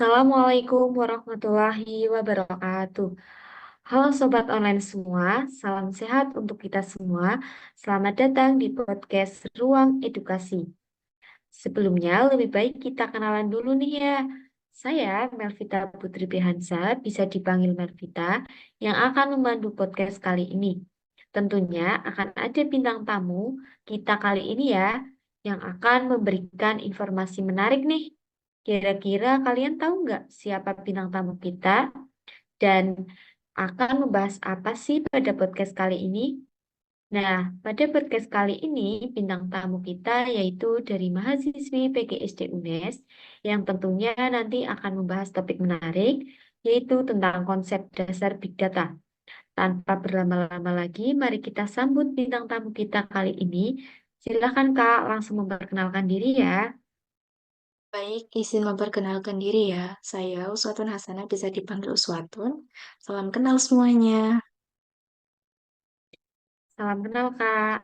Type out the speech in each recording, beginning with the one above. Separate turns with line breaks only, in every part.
Assalamualaikum warahmatullahi wabarakatuh. Halo sobat online semua, salam sehat untuk kita semua. Selamat datang di podcast Ruang Edukasi. Sebelumnya, lebih baik kita kenalan dulu nih ya. Saya Melvita Putri Bihansa, bisa dipanggil Melvita, yang akan membantu podcast kali ini. Tentunya akan ada bintang tamu kita kali ini ya, yang akan memberikan informasi menarik nih. Kira-kira kalian tahu nggak siapa bintang tamu kita dan akan membahas apa sih pada podcast kali ini? Nah, pada podcast kali ini bintang tamu kita yaitu dari mahasiswi PGSD UNES yang tentunya nanti akan membahas topik menarik yaitu tentang konsep dasar Big Data. Tanpa berlama-lama lagi, mari kita sambut bintang tamu kita kali ini. Silakan Kak, langsung memperkenalkan diri ya.
Baik, izin memperkenalkan diri ya. Saya Uswatun Hasanah, bisa dipanggil Uswatun. Salam kenal semuanya.
Salam kenal Kak.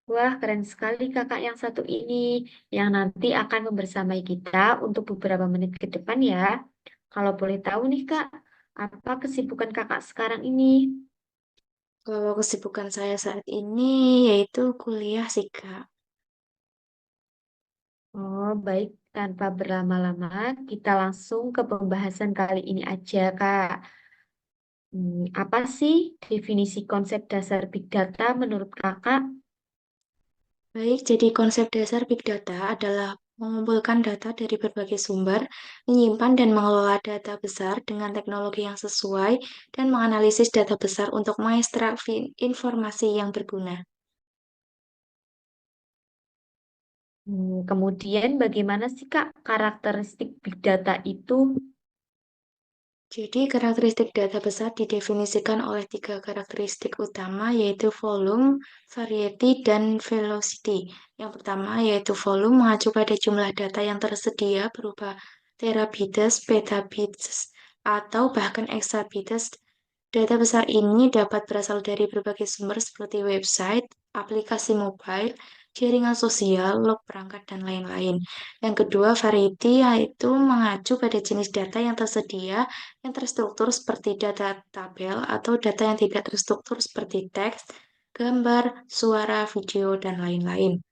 Wah, keren sekali kakak yang satu ini, yang nanti akan membersamai kita untuk beberapa menit ke depan ya. Kalau boleh tahu nih Kak, apa kesibukan kakak sekarang ini?
Kalau kesibukan saya saat ini yaitu kuliah sih, Kak.
Oh, baik. Tanpa berlama-lama, kita langsung ke pembahasan kali ini aja, Kak. Apa sih definisi konsep dasar Big Data menurut kakak?
Baik, jadi konsep dasar Big Data adalah mengumpulkan data dari berbagai sumber, menyimpan dan mengelola data besar dengan teknologi yang sesuai, dan menganalisis data besar untuk mengekstrak informasi yang berguna.
Kemudian bagaimana sih Kak karakteristik Big Data itu?
Jadi, karakteristik data besar didefinisikan oleh tiga karakteristik utama, yaitu volume, variety, dan velocity. Yang pertama yaitu volume, mengacu pada jumlah data yang tersedia berupa terabytes, petabytes, atau bahkan exabytes. Data besar ini dapat berasal dari berbagai sumber seperti website, aplikasi mobile, jaringan sosial, log perangkat, dan lain-lain. Yang kedua, variety, yaitu mengacu pada jenis data yang tersedia yang terstruktur seperti data tabel atau data yang tidak terstruktur seperti teks, gambar, suara, video, dan lain-lain.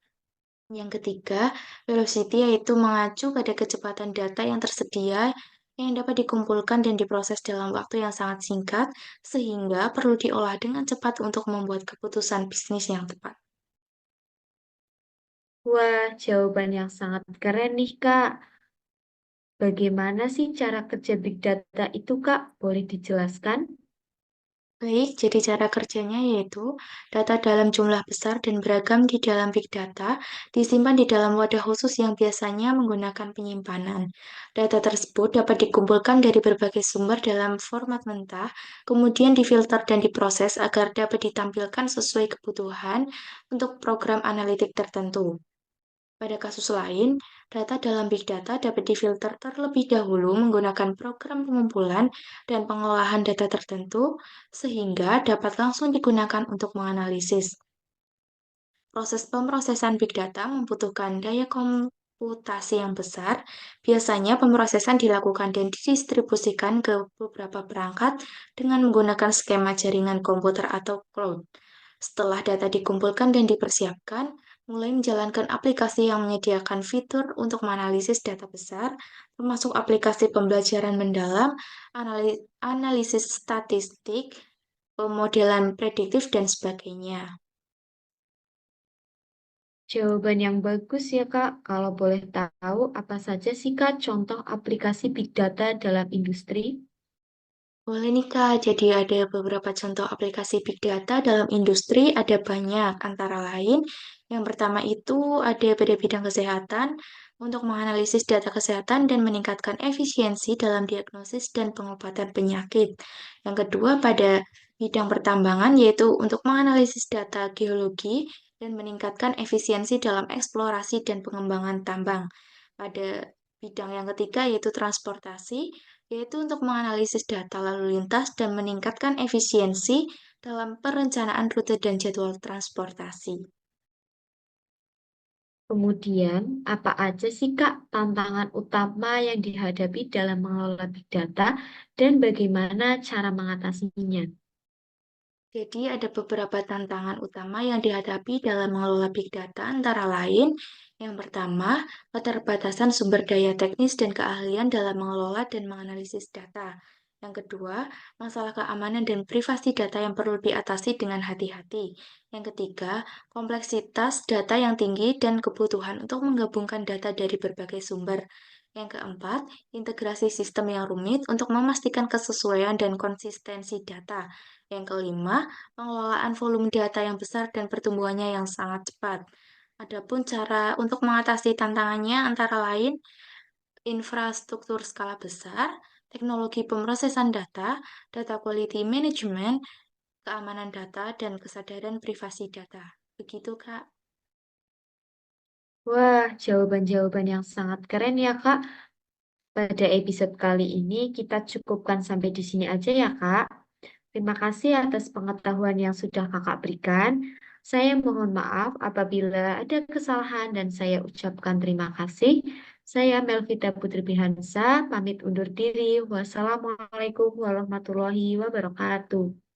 Yang ketiga, velocity yaitu mengacu pada kecepatan data yang tersedia yang dapat dikumpulkan dan diproses dalam waktu yang sangat singkat, sehingga perlu diolah dengan cepat untuk membuat keputusan bisnis yang tepat.
Wah, jawaban yang sangat keren nih Kak. Bagaimana sih cara kerja Big Data itu Kak? Boleh dijelaskan?
Baik, jadi cara kerjanya yaitu data dalam jumlah besar dan beragam di dalam big data disimpan di dalam wadah khusus yang biasanya menggunakan penyimpanan. Data tersebut dapat dikumpulkan dari berbagai sumber dalam format mentah, kemudian difilter dan diproses agar dapat ditampilkan sesuai kebutuhan untuk program analitik tertentu. Pada kasus lain, data dalam Big Data dapat difilter terlebih dahulu menggunakan program pengumpulan dan pengolahan data tertentu, sehingga dapat langsung digunakan untuk menganalisis. Proses pemrosesan Big Data membutuhkan daya komputasi yang besar. Biasanya pemrosesan dilakukan dan didistribusikan ke beberapa perangkat dengan menggunakan skema jaringan komputer atau cloud. Setelah data dikumpulkan dan dipersiapkan, mulai menjalankan aplikasi yang menyediakan fitur untuk menganalisis data besar, termasuk aplikasi pembelajaran mendalam, analisis statistik, pemodelan prediktif, dan sebagainya.
Jawaban yang bagus ya Kak. Kalau boleh tahu, apa saja sih Kak contoh aplikasi Big Data dalam industri?
Boleh nih Kak, jadi ada beberapa contoh aplikasi Big Data dalam industri, ada banyak, antara lain yang pertama itu ada pada bidang kesehatan untuk menganalisis data kesehatan dan meningkatkan efisiensi dalam diagnosis dan pengobatan penyakit. Yang kedua pada bidang pertambangan yaitu untuk menganalisis data geologi dan meningkatkan efisiensi dalam eksplorasi dan pengembangan tambang. Pada bidang yang ketiga yaitu transportasi yaitu untuk menganalisis data lalu lintas dan meningkatkan efisiensi dalam perencanaan rute dan jadwal transportasi.
Kemudian, apa aja sih Kak tantangan utama yang dihadapi dalam mengelola big data dan bagaimana cara mengatasinya?
Jadi ada beberapa tantangan utama yang dihadapi dalam mengelola big data antara lain, yang pertama, keterbatasan sumber daya teknis dan keahlian dalam mengelola dan menganalisis data. Yang kedua, masalah keamanan dan privasi data yang perlu diatasi dengan hati-hati. Yang ketiga, kompleksitas data yang tinggi dan kebutuhan untuk menggabungkan data dari berbagai sumber. Yang keempat, integrasi sistem yang rumit untuk memastikan kesesuaian dan konsistensi data. Yang kelima, pengelolaan volume data yang besar dan pertumbuhannya yang sangat cepat. Adapun cara untuk mengatasi tantangannya antara lain infrastruktur skala besar, teknologi pemrosesan data, data quality management, keamanan data, dan kesadaran privasi data. Begitu, Kak.
Wah, jawaban-jawaban yang sangat keren ya Kak. Pada episode kali ini kita cukupkan sampai di sini aja ya Kak. Terima kasih atas pengetahuan yang sudah Kakak berikan. Saya mohon maaf apabila ada kesalahan dan saya ucapkan terima kasih. Saya Melvita Putri Bihansa, pamit undur diri. Wassalamualaikum warahmatullahi wabarakatuh.